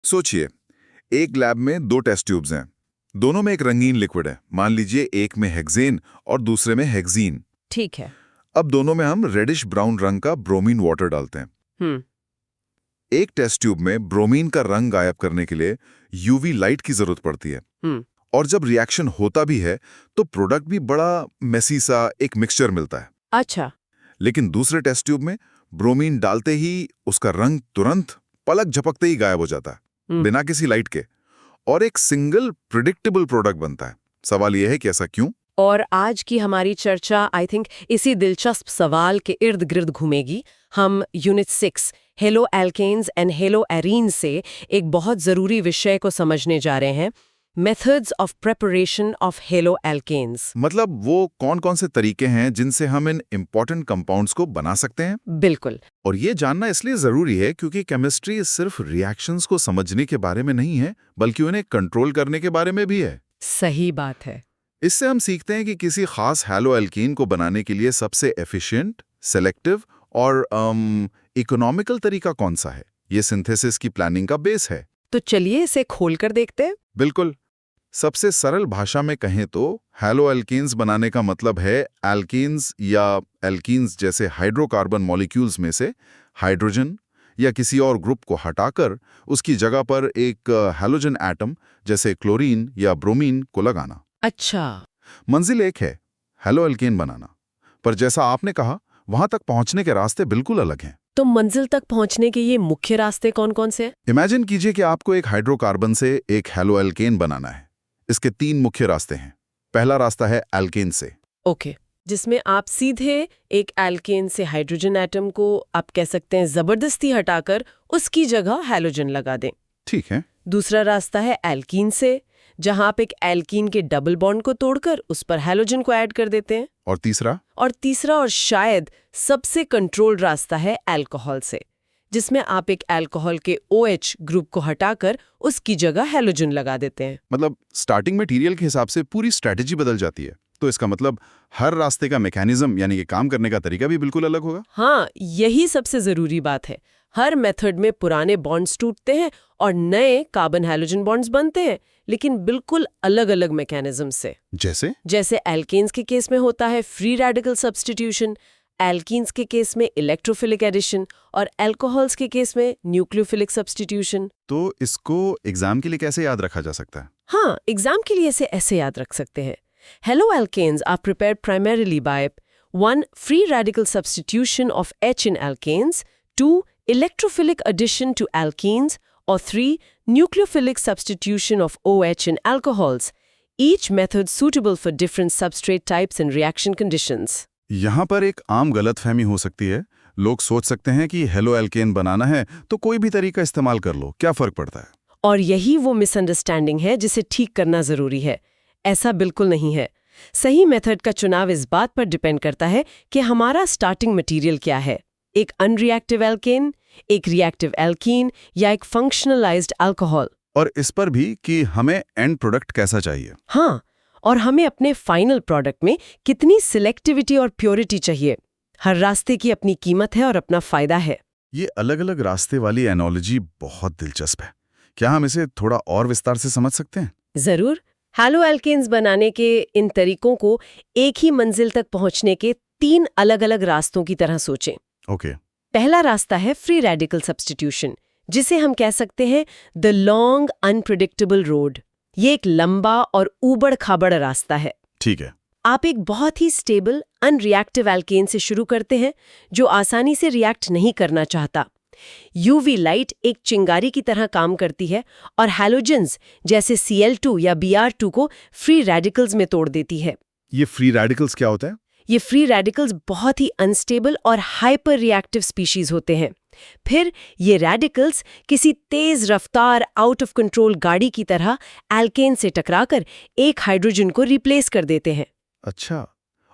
सोचिए, एक लैब में दो टेस्ट ट्यूब्स हैं। दोनों में एक रंगीन लिक्विड है। मान लीजिए एक में हेक्सेन और दूसरे में हेक्सीन। ठीक है। अब दोनों में हम रेडिश ब्राउन रंग का ब्रोमीन वाटर डालते हैं। एक टेस्ट ट्यूब में ब्रोमीन का रंग गायब करने के लिए यूवी लाइट की जरूरत पड़ती है। और जब रिएक्शन होता भी है तो प्रोडक्ट भी बड़ा मेसी सा एक मिक्सचर मिलता है। अच्छा। लेकिन दूसरे टेस्ट ट्यूब में ब्रोमीन डालते ही उसका रंग तुरंत पलक झपकते ही गायब हो जाता है, बिना किसी लाइट के, और एक सिंगल प्रिडिक्टेबल प्रोडक्ट बनता है। सवाल यह है कि ऐसा क्यों? और आज की हमारी चर्चा आई थिंक इसी दिलचस्प सवाल के इर्द गिर्द घूमेगी। हम unit 6 haloalkanes and haloarenes से एक बहुत जरूरी विषय को समझने जा रहे हैं, methods of preparation of haloalkanes. मतलब वो कौन कौन से तरीके हैं जिनसे हम इन इंपॉर्टेंट कंपाउंड्स को बना सकते हैं? बिल्कुल। और ये जानना इसलिए जरूरी है क्योंकि केमिस्ट्री सिर्फ रिएक्शंस को समझने के बारे में नहीं है, बल्कि उन्हें कंट्रोल करने के बारे में भी है। सही बात है। इससे हम सीखते हैं कि किसी खास हैलो एल्कीन को बनाने के लिए सबसे एफिशिएंट, सेलेक्टिव और इकोनॉमिकल तरीका कौन सा है। ये सिंथेसिस की प्लानिंग का बेस है। तो चलिए इसे खोलकर देखते हैं। बिल्कुल। सबसे सरल भाषा में कहें तो हैलो एल्कीन्स बनाने का मतलब है एल्कीन्स या एल्कीन्स जैसे हाइड्रोकार्बन मॉलिक्यूल्स में से हाइड्रोजन या किसी और ग्रुप को हटाकर उसकी जगह पर एक हैलोजन एटम जैसे क्लोरीन या ब्रोमीन को लगाना। अच्छा। मंजिल एक है, हैलो एल्केन बनाना, पर जैसा आपने कहा वहां तक पहुंचने के रास्ते बिल्कुल अलग हैं। तो मंजिल तक पहुंचने के ये मुख्य रास्ते कौन कौन से हैं? इमेजिन कीजिए कि आपको एक हाइड्रोकार्बन से एक हैलो एल्केन बनाना है। इसके 3 मुख्य रास्ते हैं। पहला रास्ता है एल्केन से। ओके। जिसमें आप सीधे एक एल्केन से हाइड्रोजन एटम को आप कह सकते हैं जबरदस्ती हटाकर उसकी जगह हैलोजन लगा दें। ठीक है। दूसरा रास्ता है एल्कीन से, जहां आप एक एल्कीन के डबल बॉन्ड को तोड़कर उस पर हैलोजन को ऐड कर देते हैं। और तीसरा और शायद सबसे कंट्रोल्ड रास्ता है अल्कोहल से, जिसमें आप एक अल्कोहल के OH ग्रुप को हटाकर उसकी जगह हैलोजन लगा देते हैं। मतलब स्टार्टिंग मटेरियल के हिसाब से पूरी स्ट्रैटेजी बदल जाती है। तो इसका मतलब हर रास्ते का मैकेनिज्म यानी कि काम करने का तरीका भी बिल्कुल अलग होगा। हाँ, यही सबसे जरूरी बात है। हर मेथड में पुराने बॉन्ड्स टूटते हैं और नए कार्बन हैलोजन बॉन्ड्स बनते हैं, लेकिन बिल्कुल अलग अलग मैकेनिज्म से। जैसे एल्केन्स के केस में होता है फ्री रेडिकल सब्स्टिट्यूशन, एल्कीन्स के केस में इलेक्ट्रोफिलिक एडिशन और अल्कोहल्स के केस में न्यूक्लियोफिलिक सब्स्टिट्यूशन। तो इसको एग्जाम के लिए कैसे याद रखा जा सकता है? हाँ, एग्जाम के लिए इसे ऐसे याद रख सकते हैं। Haloalkanes are prepared primarily by 1. free radical substitution of H in alkanes, 2. electrophilic addition to alkenes, or 3. nucleophilic substitution of OH in alcohols. Each method suitable for different substrate types and reaction conditions. यहाँ पर एक आम गलतफहमी हो सकती है। लोग सोच सकते हैं कि हेलो एल्केन बनाना है तो कोई भी तरीका इस्तेमाल कर लो, क्या फर्क पड़ता है? और यही वो मिसअंडरस्टैंडिंग है जिसे ठीक करना जरूरी है। ऐसा बिल्कुल नहीं है। सही मेथड का चुनाव इस बात पर डिपेंड करता है कि हमारा स्टार्टिंग मटेरियल क्या है, एक अनरिएक्टिव एल्केन, एक रिएक्टिव एल्कीन या एक फंक्शनलाइज्ड अल्कोहल। और इस पर भी कि हमें एंड प्रोडक्ट कैसा चाहिए। हाँ, और हमें अपने फाइनल प्रोडक्ट में कितनी सिलेक्टिविटी और प्योरिटी चाहिए। हर रास्ते की अपनी कीमत है और अपना फायदा है। ये अलग अलग रास्ते वाली एनोलॉजी बहुत दिलचस्प है। क्या हम इसे थोड़ा और विस्तार से समझ सकते हैं? जरूर। हैलो एल्केन्स बनाने के इन तरीकों को एक ही मंजिल तक पहुंचने के 3 अलग अलग रास्तों की तरह सोचें। ओके। पहला रास्ता है फ्री रेडिकल सब्स्टिट्यूशन, जिसे हम कह सकते हैं द लॉन्ग अनप्रिडिक्टेबल रोड। ये एक लंबा और ऊबड़ खाबड़ रास्ता है। ठीक है। आप एक बहुत ही स्टेबल अनरिएक्टिव एल्केन से शुरू करते हैं जो आसानी से रिएक्ट नहीं करना चाहता। यूवी लाइट एक चिंगारी की तरह काम करती है और हैलोजेंस जैसे Cl2 या Br2 को फ्री रेडिकल्स में तोड़ देती है। ये फ्री रेडिकल्स क्या होता है? ये फ्री रेडिकल्स बहुत ही अनस्टेबल और हाइपर रिएक्टिव स्पीशीज होते हैं। फिर ये रेडिकल्स किसी तेज रफ्तार आउट ऑफ कंट्रोल गाड़ी की तरह एल्केन से टकराकर एक हाइड्रोजन को रिप्लेस कर देते हैं। अच्छा,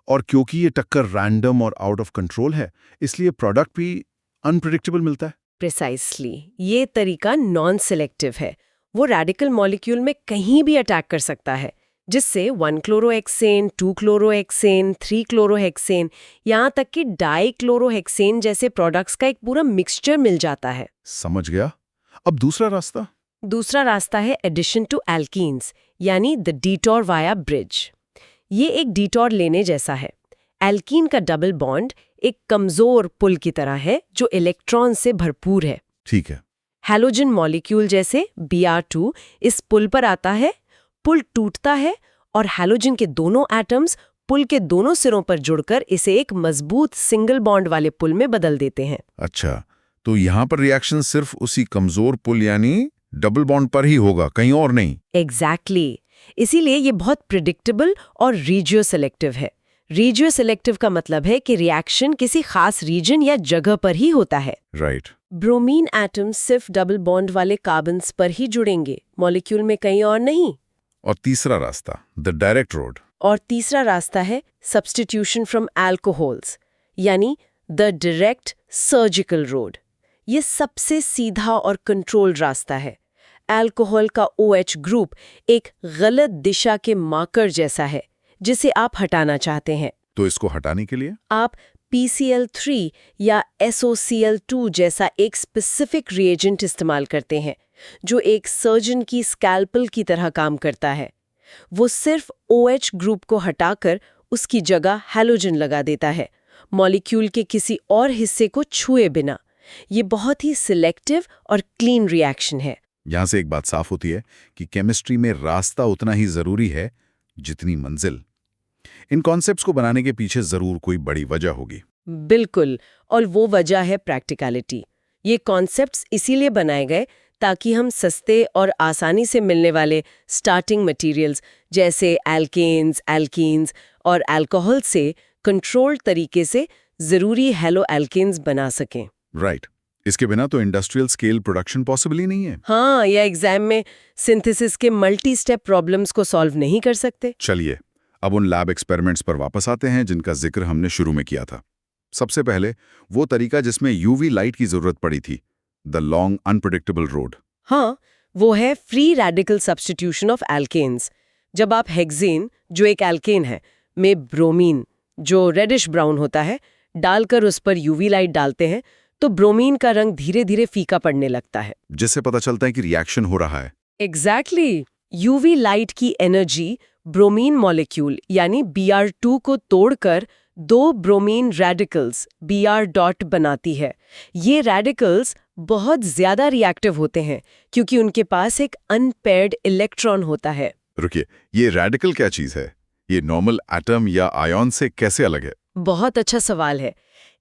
और क्योंकि ये टक्कर रैंडम और आउट ऑफ कंट्रोल है, इसलिए प्रोडक्ट भी अनप्रेडिक्टेबल मिलता है। प्रिसाइसली, ये तरीका नॉन सिलेक्टिव है। वो रेडिकल मॉलिक्यूल में कहीं भी अटैक कर सकता है, जिससे 1-क्लोरोहेक्सेन, 2-क्लोरोहेक्सेन, 3-क्लोरोहेक्सेन, यहाँ तक कि डाइक्लोरोहेक्सेन जैसे प्रोडक्ट्स का एक पूरा मिक्सचर मिल जाता है। समझ गया। अब दूसरा रास्ता? दूसरा रास्ता है एडिशन टू एल्कीन्स, यानी द डिटॉर वाया ब्रिज। ये एक डिटॉर लेने जैसा है। एल्कीन का डबल बॉन्ड एक कमजोर पुल की तरह है जो इलेक्ट्रॉन से भरपूर है। ठीक है। हैलोजन मॉलिक्यूल जैसे Br2 इस पुल पर आता है, पुल टूटता है और हैलोजन के दोनों एटम्स पुल के दोनों सिरों पर जुड़कर इसे एक मजबूत सिंगल बॉन्ड वाले पुल में बदल देते हैं। अच्छा, तो यहाँ पर रिएक्शन सिर्फ उसी कमजोर पुल यानी डबल बॉन्ड पर ही होगा, कहीं और नहीं। एग्जैक्टली। इसीलिए ये बहुत प्रिडिक्टेबल और रीजियो सेलेक्टिव है। रीजियो सेलेक्टिव का मतलब है कि रिएक्शन किसी खास रीजन या जगह पर ही होता है। राइट। ब्रोमीन एटम्स सिर्फ डबल बॉन्ड वाले कार्बन्स पर ही जुड़ेंगे, मॉलिक्यूल में कहीं और नहीं। और तीसरा रास्ता, द डायरेक्ट रोड। और तीसरा रास्ता है सब्स्टिट्यूशन फ्रॉम अल्कोहल्स, यानी द डायरेक्ट सर्जिकल रोड। ये सबसे सीधा और कंट्रोल्ड रास्ता है। अल्कोहल का OH ग्रुप एक गलत दिशा के मार्कर जैसा है जिसे आप हटाना चाहते हैं। तो इसको हटाने के लिए आप PCl3 या SOCl2 जैसा एक स्पेसिफिक रिएजेंट इस्तेमाल करते हैं जो एक सर्जन की स्कैल्पल की तरह काम करता है। वो सिर्फ OH ग्रुप को हटाकर उसकी जगह हैलोजन लगा देता है, मॉलिक्यूल के किसी और हिस्से को छुए बिना। ये बहुत ही सिलेक्टिव और क्लीन रिएक्शन है। यहाँ से एक बात साफ होती है कि केमिस्ट्री में रास्ता उतना ही जरूरी है जितनी मंजिल। इन कॉन्सेप्ट्स को बनाने के पीछे जरूर कोई बड़ी वजह होगी। बिल्कुल, और वो वजह है प्रैक्टिकलिटी। ये कॉन्सेप्ट्स इसीलिए बनाए गए ताकि हम सस्ते और आसानी से मिलने वाले स्टार्टिंग मटेरियल्स जैसे एल्केन्स, एल्कीन्स और अल्कोहल से कंट्रोल्ड तरीके से जरूरी हेलो एल्केन्स बना सकें। राइट। इसके बिना तो इंडस्ट्रियल स्केल प्रोडक्शन पॉसिबल ही नहीं है। हाँ, या एग्जाम में सिंथेसिस के मल्टी स्टेप प्रॉब्लम्स को सॉल्व नहीं कर सकते। चलिए अब उन लैब एक्सपेरिमेंट्स पर वापस आते हैं जिनका जिक्र हमने शुरू में किया था। सबसे पहले वो तरीका जिसमें यूवी लाइट की जरूरत पड़ी थी, द लॉन्ग अनप्रेडिक्टेबल रोड। हाँ, वो है free radical substitution of alkanes. जब आप हेक्सेन, जो एक एल्केन है, में ब्रोमीन, जो रेडिश ब्राउन होता है, डालकर उस पर यूवी लाइट डालते हैं तो ब्रोमीन का रंग धीरे धीरे फीका पड़ने लगता है, जिससे पता चलता है कि रिएक्शन हो रहा है। एग्जैक्टली। यूवी लाइट की एनर्जी ब्रोमीन मॉलिक्यूल यानी Br2 को तोड़कर दो ब्रोमीन रेडिकल्स Br डॉट बनाती है। ये रेडिकल्स बहुत ज्यादा रिएक्टिव होते हैं क्योंकि उनके पास एक अनपेयर्ड इलेक्ट्रॉन होता है। रुकिए, ये रेडिकल क्या चीज है? ये नॉर्मल एटम या आयन से कैसे अलग है? बहुत अच्छा सवाल है।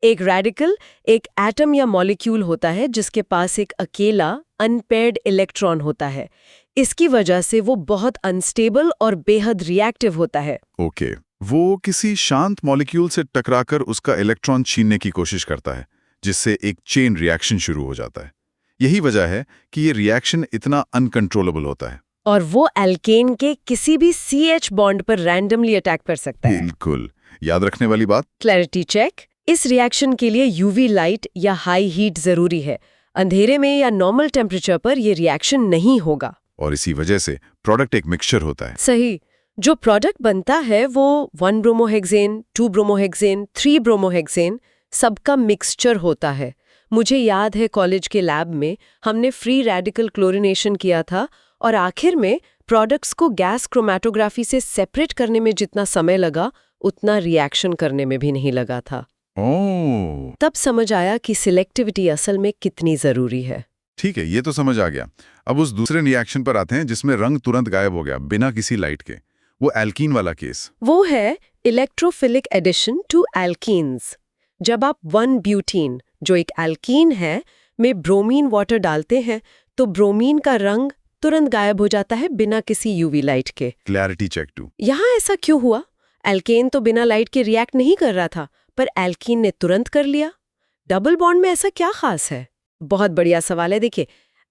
एक रेडिकल एक एटम या मॉलिक्यूल होता है जिसके पास एक अकेला अनपेयर्ड इलेक्ट्रॉन होता है। इसकी वजह से वो बहुत अनस्टेबल और बेहद रिएक्टिव होता है। ओके, वो किसी शांत मॉलिक्यूल से टकराकर उसका इलेक्ट्रॉन छीनने की कोशिश करता है, जिससे एक चेन रिएक्शन शुरू हो जाता है। यही वजह है कि ये रिएक्शन इतना अनकंट्रोलेबल होता है। और वो एल्केन के किसी भी CH बॉन्ड पर रैंडमली अटैक कर सकता है। बिल्कुल, याद रखने वाली बात। Clarity check. इस रिएक्शन के लिए यूवी लाइट या हाई हीट जरूरी है। अंधेरे में या नॉर्मल टेम्परेचर पर ये रिएक्शन नहीं होगा। और इसी वजह से प्रोडक्ट एक मिक्सचर होता है। सही। जो प्रोडक्ट बनता है वो 1 ब्रोमोहेक्सेन, 2 ब्रोमोहेक्सेन, 3 ब्रोमोहेक्सेन सबका मिक्सचर होता है। मुझे याद है कॉलेज के लैब में हमने फ्री रेडिकल क्लोरिनेशन किया था और आखिर में प्रोडक्ट्स को गैस क्रोमैटोग्राफी से सेपरेट करने में जितना समय लगा उतना रिएक्शन करने में भी नहीं लगा था। ओह, तब समझ आया कि सिलेक्टिविटी असल में कितनी जरूरी है। ठीक है, ये तो समझ आ गया। अब उस दूसरे रिएक्शन पर आते हैं जिसमें रंग तुरंत गायब हो गया बिना किसी लाइट के, वो एल्कीन वाला केस। वो है इलेक्ट्रोफिलिक एडिशन टू एल्कीन्स। जब आप 1 ब्यूटीन, जो एक एल्कीन है, में ब्रोमीन वाटर डालते हैं तो ब्रोमीन का रंग तुरंत गायब हो जाता है बिना किसी यूवी लाइट के। Clarity check 2। यहाँ ऐसा क्यों हुआ? एल्केन तो बिना लाइट के रिएक्ट नहीं कर रहा था, पर एल्कीन ने तुरंत कर लिया। डबल बॉन्ड में ऐसा क्या खास है? बहुत बढ़िया सवाल है। देखिए,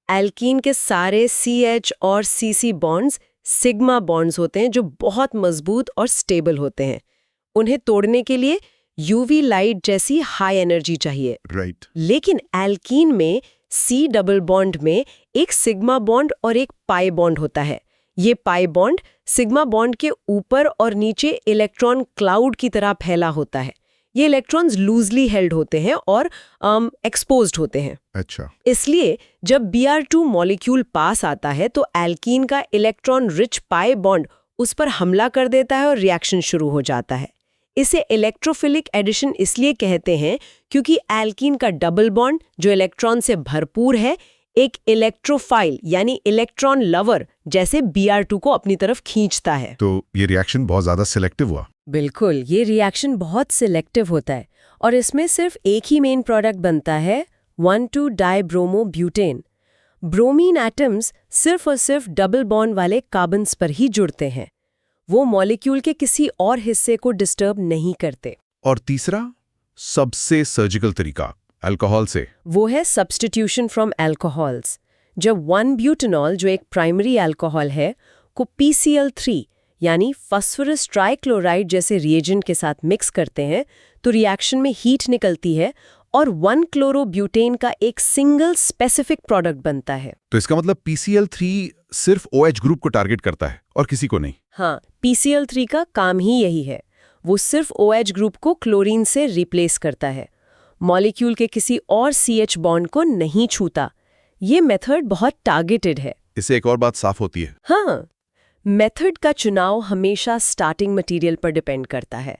एल्कीन के सारे CH और CC बॉन्ड्स सिग्मा बॉन्ड्स होते हैं जो बहुत मजबूत और स्टेबल होते हैं। उन्हें तोड़ने के लिए यूवी लाइट जैसी हाई एनर्जी चाहिए। राइट। लेकिन एल्कीन में C डबल बॉन्ड में एक सिग्मा बॉन्ड और एक पाई बॉन्ड होता है। ये पाई बॉन्ड सिग्मा बॉन्ड के ऊपर और नीचे इलेक्ट्रॉन क्लाउड की तरह फैला होता है। ये इलेक्ट्रॉन्स लूजली हेल्ड होते हैं और एक्सपोज्ड होते हैं। अच्छा। इसलिए जब Br2 मॉलिक्यूल पास आता है तो एल्कीन का इलेक्ट्रॉन रिच पाई बॉन्ड उस पर हमला कर देता है और रिएक्शन शुरू हो जाता है। इसे इलेक्ट्रोफिलिक एडिशन इसलिए कहते हैं क्योंकि एल्कीन का डबल बॉन्ड जो इलेक्ट्रॉन से भरपूर है एक इलेक्ट्रोफाइल यानी इलेक्ट्रॉन लवर जैसे Br2 को अपनी तरफ खींचता है। तो ये रिएक्शन बहुत ज्यादा सिलेक्टिव हुआ। बिल्कुल, ये रिएक्शन बहुत सिलेक्टिव होता है और इसमें सिर्फ एक ही मेन प्रोडक्ट बनता है 1,2-डाइब्रोमोब्यूटेन। ब्रोमीन एटम्स सिर्फ और सिर्फ डबल बॉन्ड वाले कार्बन्स पर ही जुड़ते हैं। वो मॉलिक्यूल के किसी और हिस्से को डिस्टर्ब नहीं करते। और तीसरा सबसे सर्जिकल तरीका अल्कोहल से, वो है सब्स्टिट्यूशन फ्रॉम अल्कोहल्स। जब 1-ब्यूटेनॉल जो एक प्राइमरी अल्कोहल है को PCl3 यानी फास्फोरस ट्राइक्लोराइड जैसे रिएजेंट के साथ मिक्स करते हैं तो रिएक्शन में हीट निकलती है और 1-क्लोरोब्यूटेन का एक सिंगल स्पेसिफिक प्रोडक्ट बनता है। तो इसका मतलब PCl3 सिर्फ OH ग्रुप को टारगेट करता है और किसी को नहीं। हाँ, PCl3 का काम ही यही है। वो सिर्फ OH ग्रुप को क्लोरीन से रिप्लेस करता है, मॉलिक्यूल के किसी और CH बॉन्ड को नहीं छूता। ये मेथड बहुत टारगेटेड है। इससे एक और बात साफ होती है। हाँ, मेथड का चुनाव हमेशा स्टार्टिंग मटेरियल पर डिपेंड करता है।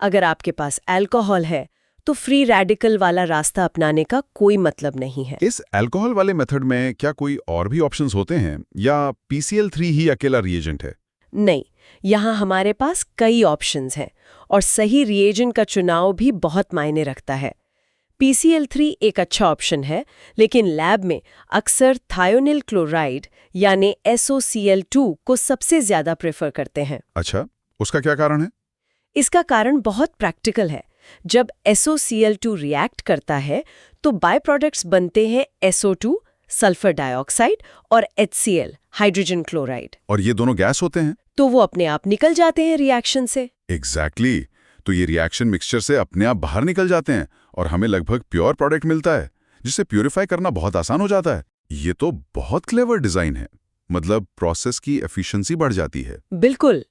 अगर आपके पास अल्कोहल है तो फ्री रेडिकल वाला रास्ता अपनाने का कोई मतलब नहीं है। इस अल्कोहल वाले मेथड में क्या कोई और भी ऑप्शंस होते हैं या PCl3 ही अकेला रिएजेंट है? नहीं, यहाँ हमारे पास कई ऑप्शंस हैं और सही रिएजेंट का चुनाव भी बहुत मायने रखता है। PCl3 एक अच्छा ऑप्शन है, लेकिन लैब में अक्सर थायोनिल क्लोराइड यानी SOCl2 को सबसे ज्यादा प्रेफर करते हैं। अच्छा, उसका क्या कारण है? इसका कारण बहुत प्रैक्टिकल है। जब SOCl2 रिएक्ट करता है तो बाय प्रोडक्ट्स बनते हैं SO2 सल्फर डाइऑक्साइड और HCl हाइड्रोजन क्लोराइड। और ये दोनों गैस होते हैं तो वो अपने आप निकल जाते हैं रिएक्शन से। एग्जैक्टली तो ये रिएक्शन मिक्सचर से अपने आप बाहर निकल जाते हैं और हमें लगभग प्योर प्रोडक्ट मिलता है जिसे प्यूरिफाई करना बहुत आसान हो जाता है। ये तो बहुत क्लेवर डिजाइन है, मतलब प्रोसेस की एफिशिएंसी बढ़ जाती है। बिल्कुल,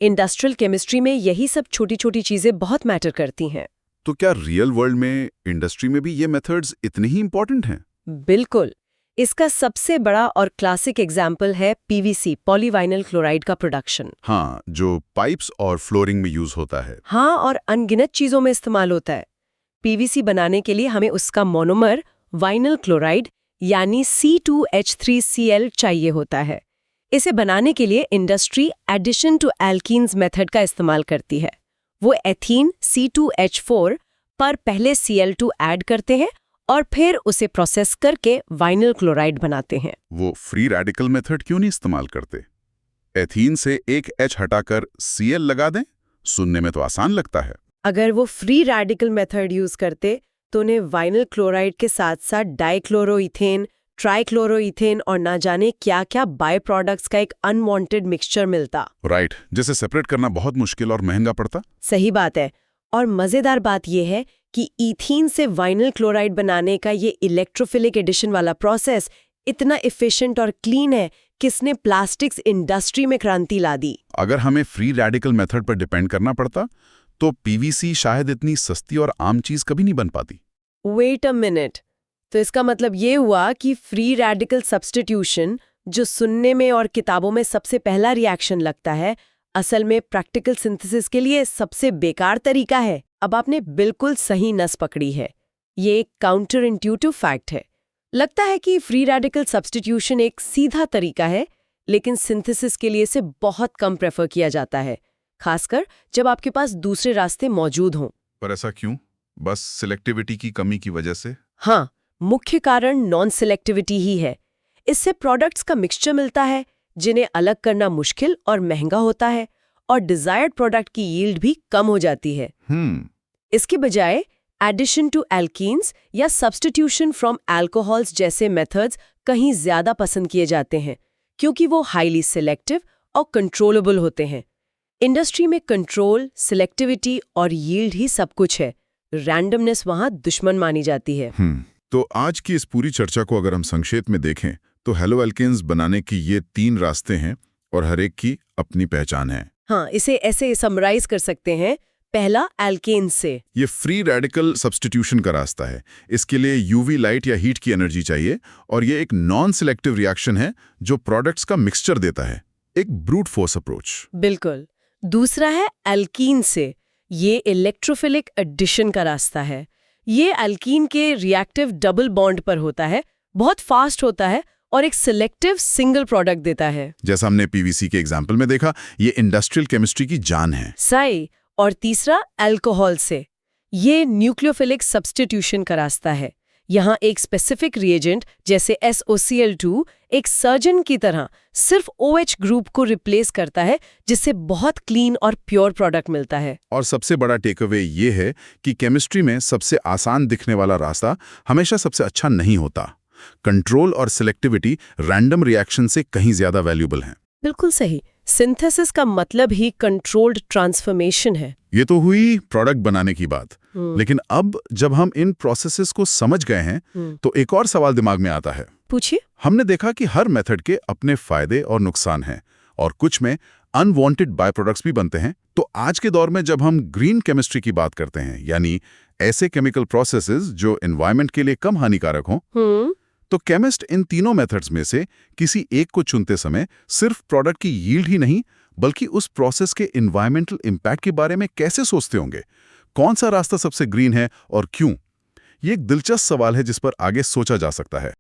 इंडस्ट्रियल केमिस्ट्री में यही सब छोटी छोटी चीजें बहुत मैटर करती हैं। तो क्या रियल वर्ल्ड में इंडस्ट्री में भी ये मेथड्स इतने ही इंपॉर्टेंट हैं? बिल्कुल, इसका सबसे बड़ा और क्लासिक एग्जाम्पल है PVC पॉलीवाइनल क्लोराइड का प्रोडक्शन। हाँ, जो पाइप्स और फ्लोरिंग में यूज होता है। हाँ, और अनगिनत चीजों में इस्तेमाल होता है। PVC बनाने के लिए हमें उसका मोनोमर वाइनल क्लोराइड यानी C2H3Cl चाहिए होता है। इसे बनाने के लिए industry addition to alkenes method का इस्तेमाल करती है। वो एथीन C2H4 पर पहले Cl2 ऐड करते हैं और फिर उसे प्रोसेस करके वाइनल क्लोराइड बनाते हैं। वो फ्री रेडिकल मेथड क्यों नहीं इस्तेमाल करते? एथीन से एक H हटाकर Cl लगा दें? सुनने में तो आसान लगता है। अगर वो फ्री रेडिकल मेथड यूज करते तो उन्हें वाइनल क्लोराइड के साथ साथ डाइक्लोरोइथेन, ट्राइक्लोरोइथेन और ना जाने क्या क्या बाय प्रोडक्ट्स का एक अनवांटेड मिक्सचर मिलता। राइट, जिसे सेपरेट करना बहुत मुश्किल और महंगा पड़ता। सही बात है। और मजेदार बात यह है कि ईथीन से वाइनल क्लोराइड बनाने का ये इलेक्ट्रोफिलिक एडिशन वाला प्रोसेस इतना एफिशिएंट और क्लीन है कि इसने प्लास्टिक्स इंडस्ट्री में क्रांति ला दी। अगर हमें फ्री रेडिकल मेथड पर डिपेंड करना पड़ता तो PVC शायद इतनी सस्ती और आम चीज कभी नहीं बन पाती। वेट अ मिनट, तो इसका मतलब ये हुआ कि फ्री रेडिकल सब्स्टिट्यूशन, जो सुनने में और किताबों में सबसे पहला रिएक्शन लगता है, असल में प्रैक्टिकल सिंथेसिस के लिए सबसे बेकार तरीका है। अब आपने बिल्कुल सही नस पकड़ी है। ये एक काउंटर इंट्यूटिव फैक्ट है। लगता है कि फ्री रेडिकल सब्स्टिट्यूशन एक सीधा तरीका है, लेकिन सिंथेसिस के लिए इसे बहुत कम प्रेफर किया जाता है, खासकर जब आपके पास दूसरे रास्ते मौजूद हों। पर ऐसा क्यों? बस सिलेक्टिविटी की कमी की वजह से? हाँ, मुख्य कारण नॉन सिलेक्टिविटी ही है। इससे प्रोडक्ट्स का मिक्सचर मिलता है जिन्हें अलग करना मुश्किल और महंगा होता है, और डिजायर्ड प्रोडक्ट की यील्ड भी कम हो जाती है। इसके बजाय एडिशन टू एल्कीन्स या सब्स्टिट्यूशन फ्रॉम अल्कोहल्स जैसे मेथड्स कहीं ज्यादा पसंद किए जाते हैं, क्योंकि वो हाईली सिलेक्टिव और कंट्रोलेबल होते हैं। इंडस्ट्री में कंट्रोल, सिलेक्टिविटी और यील्ड ही सब कुछ है। रैंडमनेस वहां दुश्मन मानी जाती है। तो आज की इस पूरी चर्चा को अगर हम संक्षेप में देखें तो हैलो एल्केन्स बनाने की ये 3 रास्ते हैं और हर एक की अपनी पहचान है। हाँ, इसे ऐसे समराइज कर सकते हैं। पहला एल्केन से। ये फ्री रेडिकल सब्स्टिट्यूशन का रास्ता है। इसके लिए यूवी लाइट या हीट की एनर्जी चाहिए और ये एक नॉन सिलेक्टिव रिएक्शन है जो प्रोडक्ट्स का मिक्सचर देता है, एक ब्रूट फोर्स अप्रोच। बिल्कुल। दूसरा है एल्कीन से। ये इलेक्ट्रोफिलिक एडिशन का रास्ता है। ये एल्कीन के रिएक्टिव डबल बॉन्ड पर होता है, बहुत फास्ट होता है और एक सिलेक्टिव सिंगल प्रोडक्ट देता है। जैसा हमने पीवीसी के एग्जाम्पल में देखा, ये इंडस्ट्रियल केमिस्ट्री की जान है। सही। और तीसरा अल्कोहल से। ये न्यूक्लियोफिलिक सब्स्टिट्यूशन का रास्ता है। यहाँ एक स्पेसिफिक रिएजेंट जैसे SOCl2 एक सर्जन की तरह सिर्फ OH ग्रुप को रिप्लेस करता है, जिससे बहुत क्लीन और प्योर प्रोडक्ट मिलता है। और सबसे बड़ा टेकअवे ये है कि केमिस्ट्री में सबसे आसान दिखने वाला रास्ता हमेशा सबसे अच्छा नहीं होता। कंट्रोल और सिलेक्टिविटी रैंडम रिएक्शन से कहीं ज्यादा वैल्यूबल हैं। बिल्कुल सही। सिंथेसिस का मतलब ही कंट्रोल्ड ट्रांसफॉर्मेशन है। ये तो हुई प्रोडक्ट बनाने की बात, लेकिन अब जब हम इन प्रोसेसेस को समझ गए हैं तो एक और सवाल दिमाग में आता है। पूछिए। हमने देखा कि हर मेथड के अपने फायदे और नुकसान हैं और कुछ में अनवांटेड बाय प्रोडक्ट्स भी बनते हैं। तो आज के दौर में जब हम ग्रीन केमिस्ट्री की बात करते हैं, यानी ऐसे केमिकल प्रोसेसेस जो एनवायरनमेंट के लिए कम हानिकारक हों, तो केमिस्ट इन तीनों मेथड्स में से किसी एक को चुनते समय सिर्फ प्रोडक्ट की यील्ड ही नहीं, बल्कि उस प्रोसेस के एनवायरमेंटल इम्पैक्ट के बारे में कैसे सोचते होंगे। कौन सा रास्ता सबसे ग्रीन है और क्यों? ये एक दिलचस्प सवाल है जिस पर आगे सोचा जा सकता है।